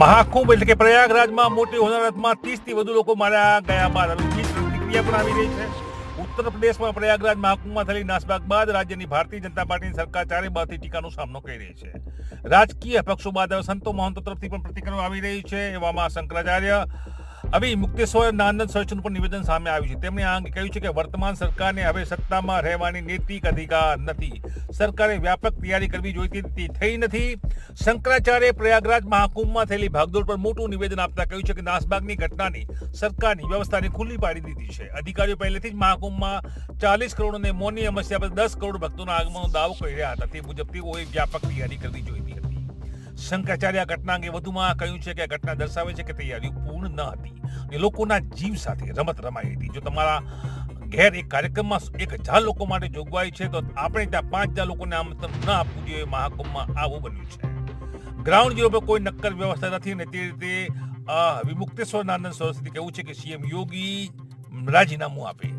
મહાકુંભ એટલે કે પ્રયાગરાજમાં મોટી હોનારતમાં 30થી વધુ લોકો માર્યા ગયા બાદ હવે બીજી પ્રતિક્રિયા પણ આવી રહી છે. ઉત્તર પ્રદેશમાં પ્રયાગરાજ મહાકુંભમાં થયેલી નાસભાગ બાદ રાજ્યની ભારતીય જનતા પાર્ટીની સરકાર ચારે બાજુથી ટીકાનો સામનો કરી રહી છે. રાજકીય પક્ષો બાદ હવે સંતો મહંતો તરફથી પણ પ્રતિક્રિયા આવી રહી છે. એવામાં શંકરાચાર્ય અભિ મુક્તેશ્વર નાનંદ સરસ્વતીનું પણ નિવેદન સામે આવ્યું છે. તેમણે આ અંગે કહ્યું છે કે વર્તમાન સરકારને હવે સત્તામાં રહેવાની નૈતિક અધિકાર નથી. સરકારે વ્યાપક તૈયારી કરવી જોઈતી હતી, થઈ નથી. શંકરાચાર્ય પ્રયાગરાજ મહાકુંભમાં થયેલી ભાગદોડ પર મોટું નિવેદન આપતા કહ્યું છે કે નાસભાગની ઘટનાની સરકારની વ્યવસ્થાને ખુલ્લી પાડી દીધી છે. અધિકારીઓ પહેલેથી જ મહાકુંભમાં 40 કરોડ અને મૌનની સમસ્યા પર 10 કરોડ ભક્તોના આગમનનો દાવો કરી રહ્યા હતા. તે મુજબ તેઓએ વ્યાપક તૈયારી કરવી જોઈતી હતી. શંકરાચાર્ય ઘટના અંગે વધુમાં કહ્યું છે કે આ ઘટના દર્શાવે છે કે તૈયારીઓ પૂર્ણ ન હતી અને લોકોના જીવ સાથે રમત રમાઈ હતી. જો તમારા ઘેર એક કાર્યક્રમમાં 1000 લોકો માટે જોગવાઈ છે તો આપણે ત્યાં 5000 લોકોને આમંત્રણ ન આપવું જોઈએ. મહાકુંભમાં આવું બન્યું છે. ગ્રાઉન્ડ ઝીરો પર કોઈ નક્કર વ્યવસ્થા નથી અને તે રીતે વિમુક્તેશ્વર નાનંદ સરસ્વતી કહેવું છે કે સીએમ યોગી રાજીનામું આપે.